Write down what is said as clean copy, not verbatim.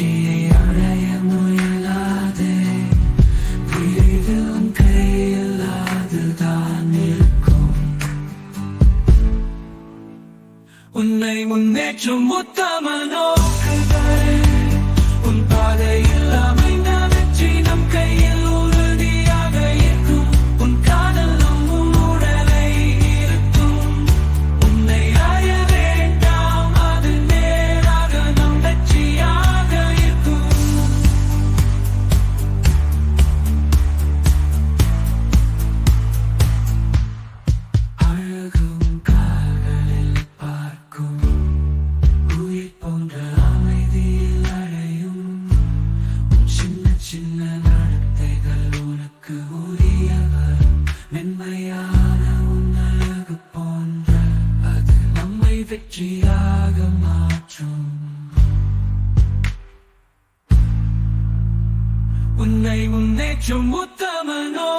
வெற்றியை அடைய முயலாதே. விரைவில் உன் கையில் அதுதான் இருக்கும். உன்னை முன்னேற்றும் உத்தம நோக்குகளே, உன் பாதையில் அமைந்த வெற்றி நம் கையில் உறுதியாக இருக்கும். உன் காதலும் உன் உடலை இருக்கும். உன்னை அடைய வேண்டாம், அது நேராக நம் வெற்றியாக இருக்கும். அழகும் கால்களில் பார்க்கும், உயிர் போன்ற அமைதியில் அடையும். உன் சின்ன சின்ன நடத்தைகள் உனக்கு உரியவர். மென்மையான உன் அழகு போன்ற அது நம்மை வெற்றியாக மாற்றும். உன்னை முன்னேற்றும் உத்தமனோ